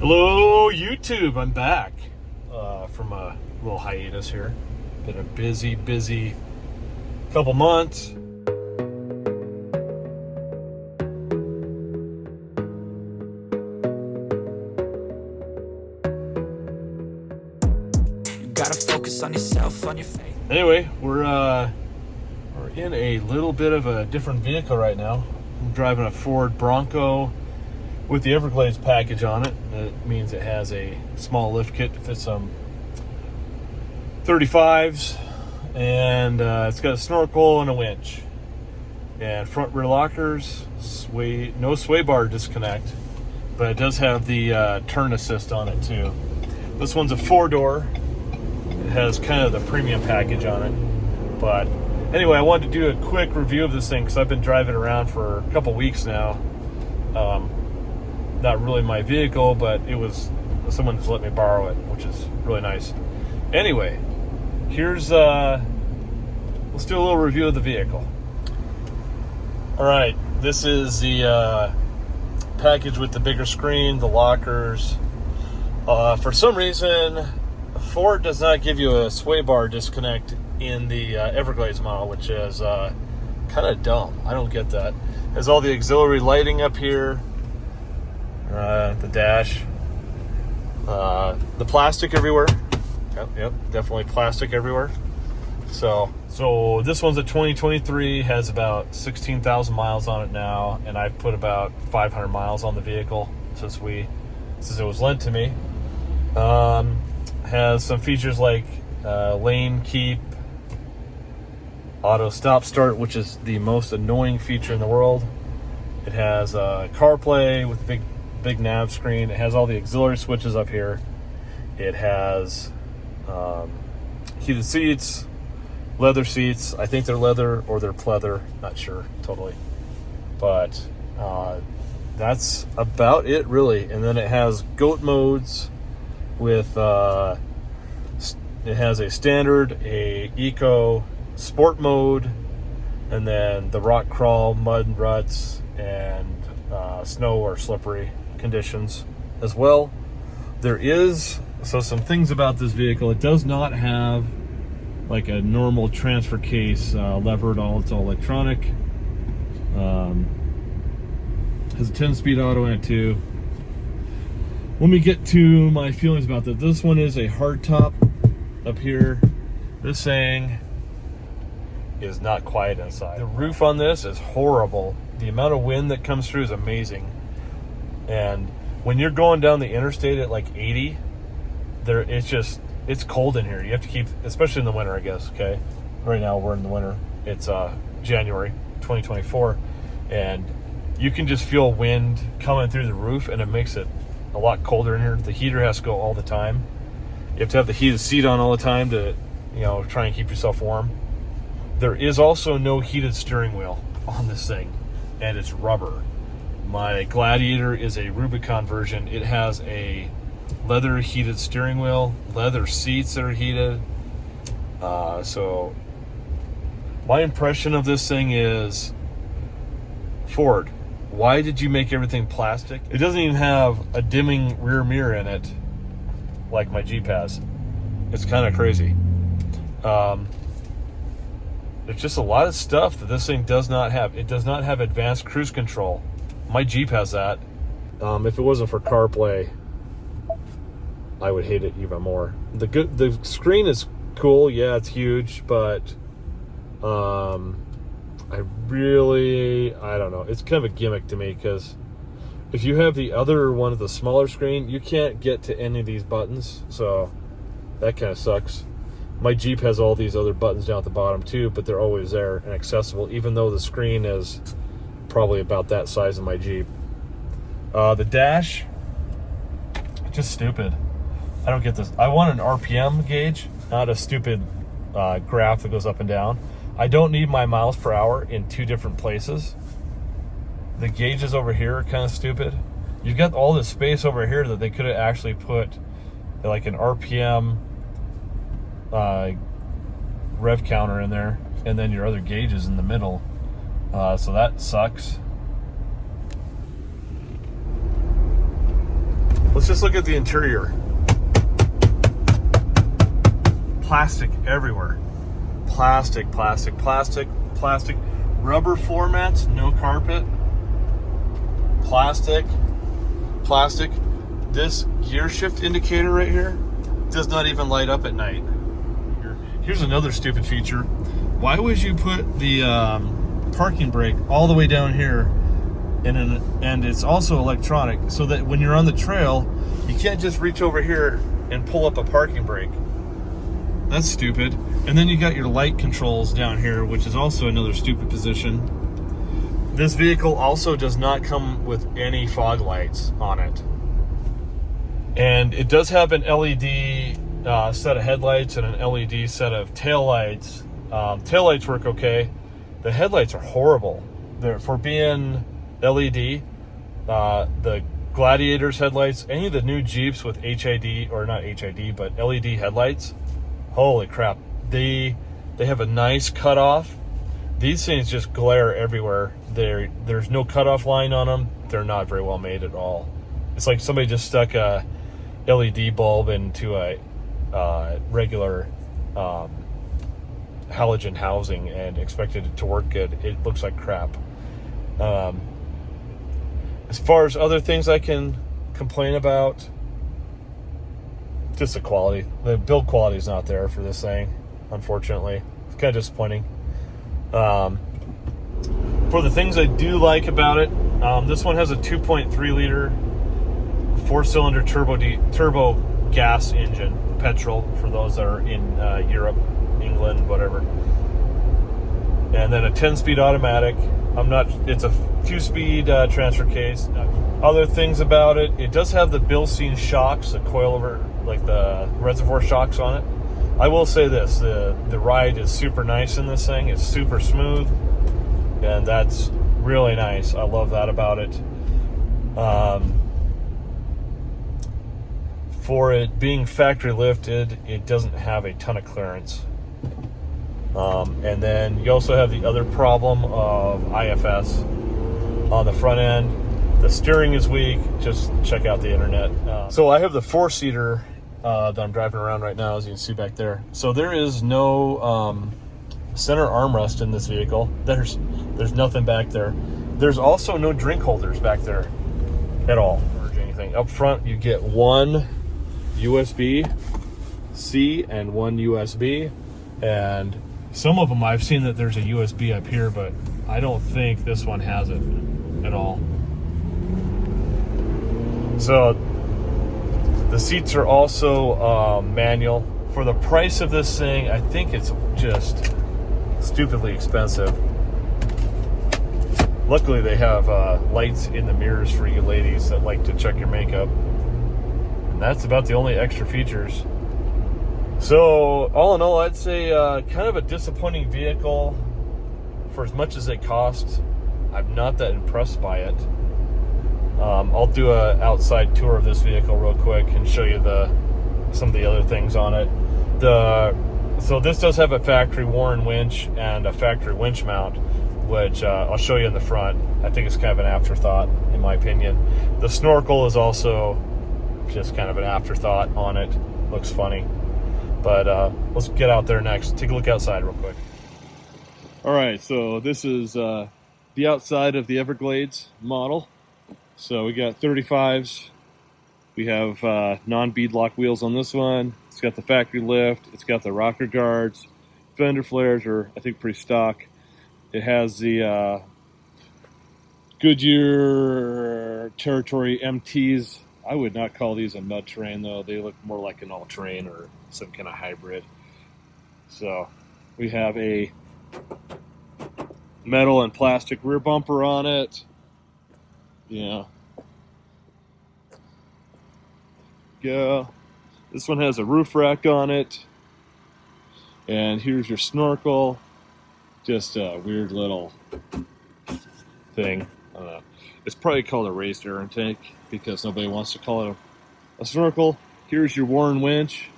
Hello YouTube, I'm back from a little hiatus here. Been a busy couple months. You gotta focus on yourself, on your faith. Anyway, we're in a little bit of a different vehicle right now. I'm driving a Ford Bronco with the Everglades package on it. That means it has a small lift kit to fit some 35s, and it's got a snorkel and a winch, and front rear lockers, no sway bar disconnect, but it does have the turn assist on it too. This one's a 4-door. It has kind of the premium package on it. But anyway, I wanted to do a quick review of this thing because I've been driving around for a couple weeks now. Not really my vehicle, but it was someone just let me borrow it, which is really nice. Anyway, here's let's do a little review of the vehicle. All right, this is the package with the bigger screen, the lockers. For some reason, Ford does not give you a sway bar disconnect in the Everglades model, which is kind of dumb. I don't get that. There's all the auxiliary lighting up here. The dash, the plastic everywhere. Yep, definitely plastic everywhere. So this one's a 2023, has about 16,000 miles on it now, and I've put about 500 miles on the vehicle since it was lent to me. Has some features like lane keep, auto stop start, which is the most annoying feature in the world. It has CarPlay with big nav screen. It has all the auxiliary switches up here. It has heated seats, leather seats. I think they're leather or they're pleather, not sure totally, but that's about it really. And then it has goat modes with it has a standard, a eco, sport mode, and then the rock crawl, mud ruts, and snow or slippery conditions as well. There is some things about this vehicle. It does not have like a normal transfer case lever at all. It's all electronic. Has a 10-speed auto in it too. Let me get to my feelings about this. This one is a hardtop up here. This thing is not quiet inside. The roof on this is horrible. The amount of wind that comes through is amazing. And when you're going down the interstate at like 80, it's cold in here. You have to keep, especially in the winter, I guess, okay? Right now we're in the winter. It's January 2024, and you can just feel wind coming through the roof, and it makes it a lot colder in here. The heater has to go all the time. You have to have the heated seat on all the time to, try and keep yourself warm. There is also no heated steering wheel on this thing, and it's rubber. My Gladiator is a Rubicon version. It has a leather heated steering wheel, leather seats that are heated. So my impression of this thing is, Ford, why did you make everything plastic? It doesn't even have a dimming rear mirror in it like my Jeep has. It's kind of crazy. There's just a lot of stuff that this thing does not have. It does not have advanced cruise control. My Jeep has that. If it wasn't for CarPlay, I would hate it even more. The screen is cool. Yeah, it's huge, but I don't know. It's kind of a gimmick to me, because if you have the other one of the smaller screen, you can't get to any of these buttons, so that kind of sucks. My Jeep has all these other buttons down at the bottom too, but they're always there and accessible, even though the screen is probably about that size of my Jeep. The dash, just stupid. I don't get this. I want an RPM gauge, not a stupid graph that goes up and down. I don't need my miles per hour in two different places. The gauges over here are kind of stupid. You've got all this space over here that they could have actually put like an RPM rev counter in there, and then your other gauges in the middle. So that sucks. Let's just look at the interior. Plastic everywhere. Plastic, plastic, plastic, plastic. Rubber floor mats, no carpet. Plastic, plastic. This gear shift indicator right here does not even light up at night. Here's another stupid feature. Why would you put the parking brake all the way down here, and it's also electronic, so that when you're on the trail, you can't just reach over here and pull up a parking brake? That's stupid. And then you got your light controls down here, which is also another stupid position. This vehicle also does not come with any fog lights on it. And it does have an LED set of headlights and an LED set of taillights. Taillights work okay. The headlights are horrible. For being LED, the Gladiator's headlights, any of the new Jeeps with HID, or not HID, but LED headlights, holy crap. They have a nice cutoff. These things just glare everywhere. There's no cutoff line on them. They're not very well made at all. It's like somebody just stuck a LED bulb into a regular halogen housing and expected it to work good. It looks like crap. As far as other things I can complain about, just the quality. The build quality is not there for this thing, unfortunately. It's kind of disappointing. For the things I do like about it, this one has a 2.3 liter 4-cylinder turbo gas engine, petrol, for those that are in Europe, England, whatever. And then a 10-speed automatic. It's a 2-speed transfer case. Other things about it, it does have the Bilstein shocks, the coilover, like the reservoir shocks on it. I will say this, the ride is super nice in this thing. It's super smooth, and that's really nice. I love that about it. For it being factory lifted, it doesn't have a ton of clearance. And then you also have the other problem of IFS on the front end. The steering is weak. Just check out the internet. So I have the 4-seater that I'm driving around right now, as you can see back there. So there is no center armrest in this vehicle. There's nothing back there. There's also no drink holders back there at all, or anything. Up front, you get one USB-C and one USB, and some of them I've seen that there's a USB up here, but I don't think this one has it at all. So the seats are also manual. For the price of this thing, I think it's just stupidly expensive. Luckily, they have lights in the mirrors for you ladies that like to check your makeup. And that's about the only extra features. So, all in all, I'd say kind of a disappointing vehicle for as much as it costs. I'm not that impressed by it. I'll do an outside tour of this vehicle real quick and show you some of the other things on it. So this does have a factory Warren winch and a factory winch mount, which I'll show you in the front. I think it's kind of an afterthought, in my opinion. The snorkel is also just kind of an afterthought on it. Looks funny. But let's get out there next. Take a look outside real quick. All right, so this is the outside of the Everglades model. So we got 35s. We have non-beadlock wheels on this one. It's got the factory lift. It's got the rocker guards. Fender flares are, I think, pretty stock. It has the Goodyear Territory MTs. I would not call these a mud terrain, though. They look more like an all-terrain or some kind of hybrid. So we have a metal and plastic rear bumper on it. Yeah. Go. This one has a roof rack on it. And here's your snorkel. Just a weird little thing. I don't know. It's probably called a raised air intake because nobody wants to call it a snorkel. Here's your Warren winch.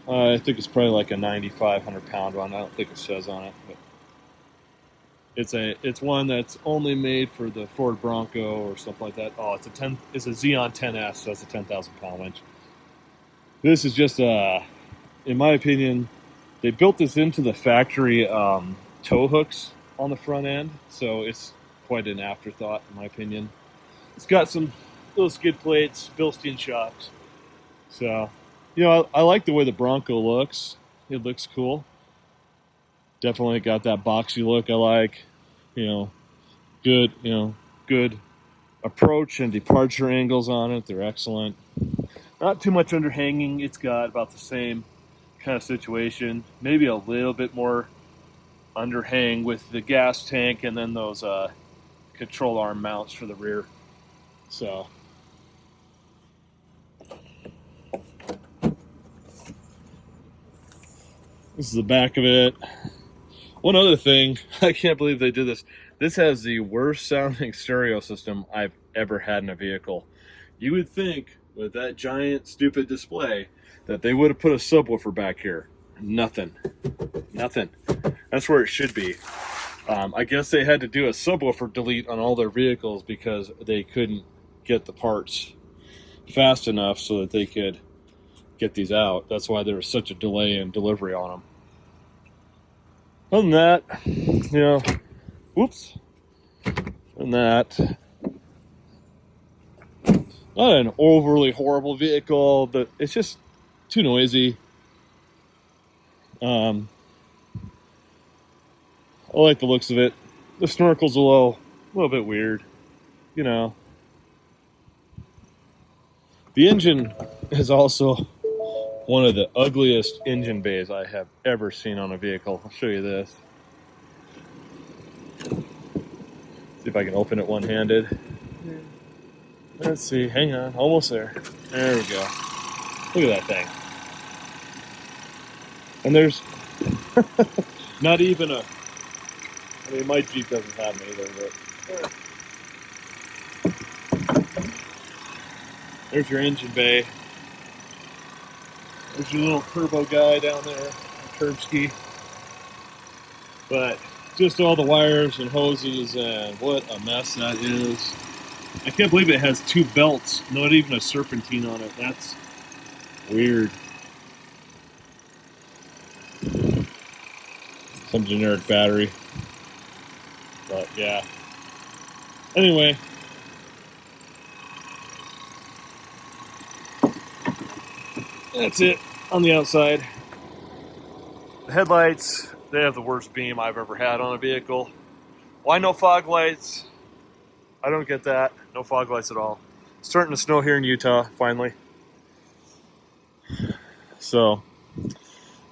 I think it's probably like a 9,500 pound one. I don't think it says on it. But It's one that's only made for the Ford Bronco or something like that. Oh, it's a Xeon 10S, so that's a 10,000 pound winch. This is just in my opinion, they built this into the factory tow hooks on the front end, so it's quite an afterthought in my opinion. It's got some little skid plates, Bilstein shocks. So, you know, I like the way the Bronco looks. It looks cool. Definitely got that boxy look I like. Good approach and departure angles on it. They're excellent. Not too much underhanging. It's got about the same kind of situation. Maybe a little bit more underhang with the gas tank and then those control arm mounts for the rear. So this is the back of it. One other thing, I can't believe they did this. This has the worst sounding stereo system I've ever had in a vehicle. You would think with that giant stupid display that they would have put a subwoofer back here. Nothing. That's where it should be. I guess they had to do a subwoofer delete on all their vehicles because they couldn't get the parts fast enough so that they could get these out. That's why there was such a delay in delivery on them. Other than that, whoops. And that, not an overly horrible vehicle, but it's just too noisy. I like the looks of it. The snorkel's a little bit weird, The engine is also one of the ugliest engine bays I have ever seen on a vehicle. I'll show you this. See if I can open it one-handed. Let's see. Hang on. Almost there. There we go. Look at that thing. And there's not even my Jeep doesn't have them either, but there's your engine bay. There's your little turbo guy down there, Turbski. But just all the wires and hoses, and what a mess that is. I can't believe it has two belts, not even a serpentine on it. That's weird. Some generic battery. But yeah. Anyway. That's it on the outside. The headlights, they have the worst beam I've ever had on a vehicle. Why no fog lights? I don't get that. No fog lights at all. It's starting to snow here in Utah, finally. So,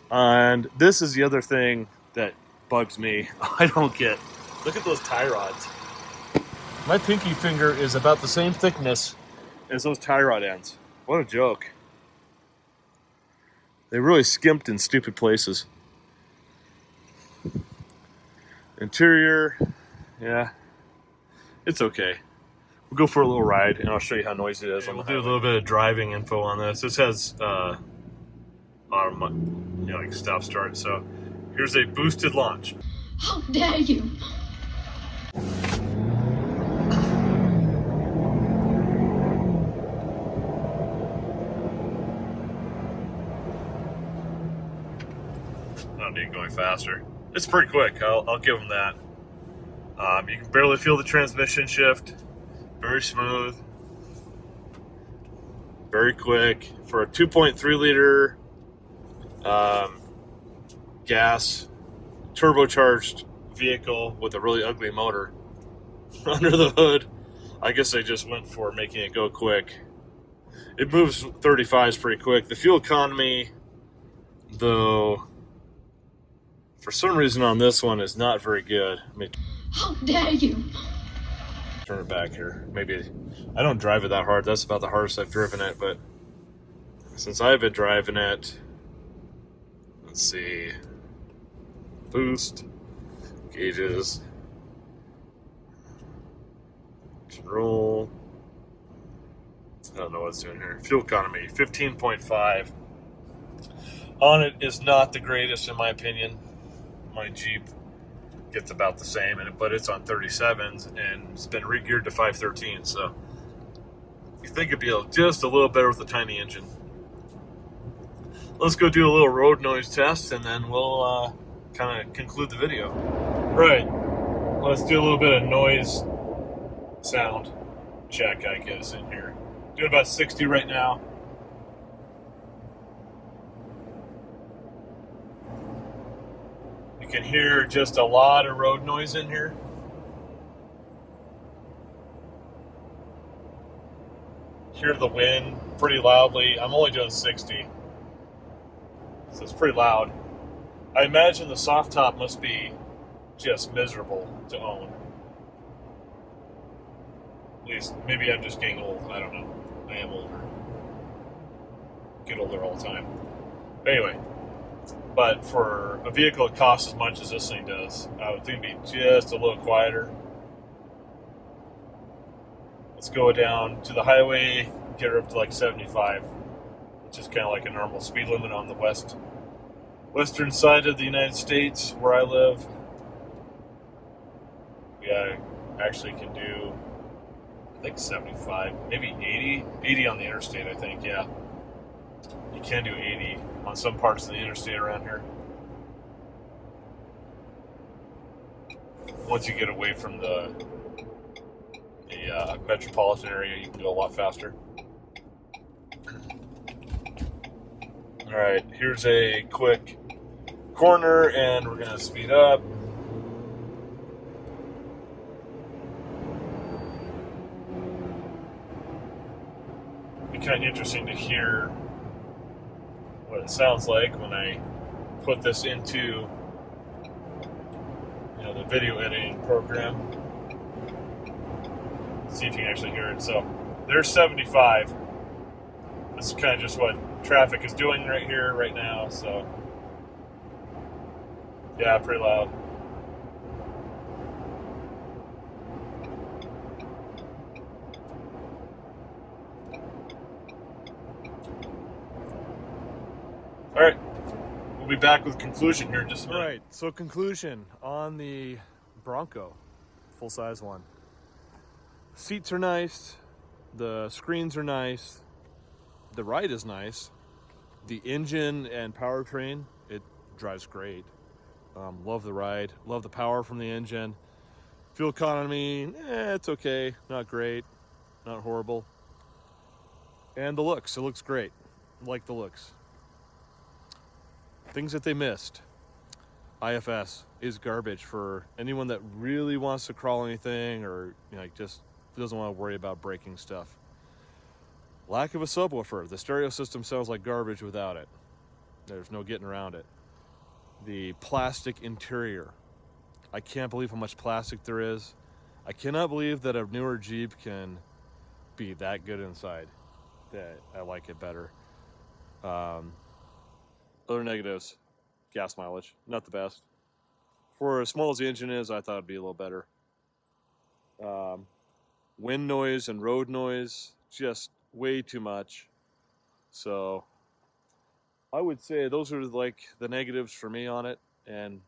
and this is the other thing that bugs me. I don't get. Look at those tie rods. My pinky finger is about the same thickness as those tie rod ends. What a joke. They really skimped in stupid places. Interior, yeah, it's okay. We'll go for a little ride, and I'll show you how noisy it is. We'll do a little bit of driving info on this. This has like stop start. So here's a boosted launch. How dare you! I don't need going faster. It's pretty quick. I'll give them that. You can barely feel the transmission shift. Very smooth. Very quick. For a 2.3 liter gas turbocharged vehicle with a really ugly motor under the hood, I guess they just went for making it go quick. It moves 35s pretty quick. The fuel economy, though, for some reason on this one is not very good. How dare you! Turn it back here. Maybe I don't drive it that hard. That's about the hardest I've driven it, but since I've been driving it, let's see. Boost, gauges, roll. I don't know what's doing here. Fuel economy, 15.5. On it is not the greatest in my opinion. My Jeep gets about the same, but it's on 37s and it's been re-geared to 513. So you think it'd be just a little better with the tiny engine. Let's go do a little road noise test, and then we'll kind of conclude the video. Right, let's do a little bit of noise sound check, I guess, in here. Doing about 60 right now. You can hear just a lot of road noise in here. Hear the wind pretty loudly. I'm only doing 60, so it's pretty loud. I imagine the soft top must be just miserable to own. At least, maybe I'm just getting old. I don't know. I am older. Get older all the time. Anyway, but for a vehicle that costs as much as this thing does, I would think it'd be just a little quieter. Let's go down to the highway, get her up to like 75, which is kind of like a normal speed limit on the western side of the United States where I live. Yeah, actually can do, I think 75, maybe 80 on the interstate, I think, yeah. You can do 80 on some parts of the interstate around here. Once you get away from the metropolitan area, you can go a lot faster. Alright, here's a quick corner, and we're going to speed up. It'd be kind of interesting to hear what it sounds like when I put this into the video editing program. See if you can actually hear it. So there's 75. This is kind of just what traffic is doing right here, right now. So yeah, pretty loud. All right, we'll be back with conclusion here in just a minute. All right, so conclusion on the Bronco, full-size one. Seats are nice, the screens are nice, the ride is nice, the engine and powertrain, it drives great. Love the ride, love the power from the engine. Fuel economy, it's okay, not great, not horrible. And the looks, it looks great, like the looks. Things that they missed. IFS is garbage for anyone that really wants to crawl anything or just doesn't want to worry about breaking stuff. Lack of a subwoofer. The stereo system sounds like garbage without it. There's no getting around it. The plastic interior. I can't believe how much plastic there is. I cannot believe that a newer Jeep can be that good inside. That I like it better. Other negatives. Gas mileage. Not the best. For as small as the engine is, I thought it'd be a little better. Wind noise and road noise, just way too much. So I would say those are like the negatives for me on it. And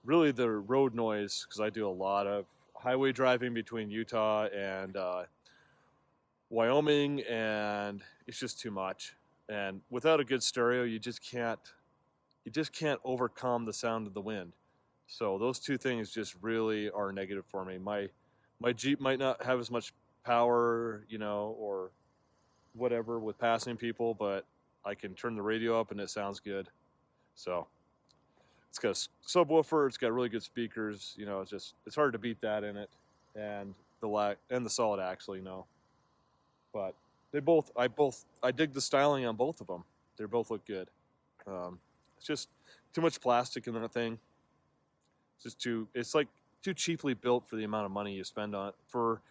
really the road noise, because I do a lot of highway driving between Utah and Wyoming, and it's just too much. And without a good stereo, you just can't overcome the sound of the wind. So those two things just really are negative for me. My Jeep might not have as much power, or whatever with passing people, but I can turn the radio up and it sounds good. So it's got a subwoofer, it's got really good speakers, it's hard to beat that in it. And the solid axle, But I dig the styling on both of them. They both look good. It's just too much plastic in that thing. It's like too cheaply built for the amount of money you spend on it. For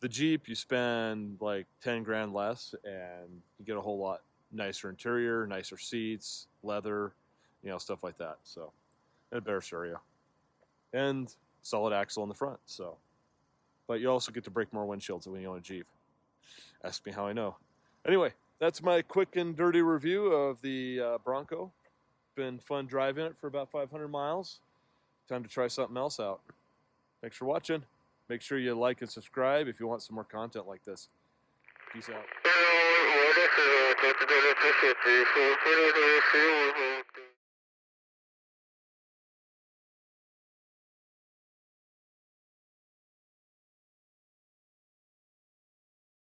the Jeep, you spend like 10 grand less and you get a whole lot nicer interior, nicer seats, leather, stuff like that. So, and a better stereo. And solid axle in the front. So, but you also get to break more windshields when you own a Jeep. Ask me how I know. Anyway, that's my quick and dirty review of the Bronco. Been fun driving it for about 500 miles. time to try something else out. Thanks for watching. Make sure you like and subscribe if you want some more content like this. Peace out.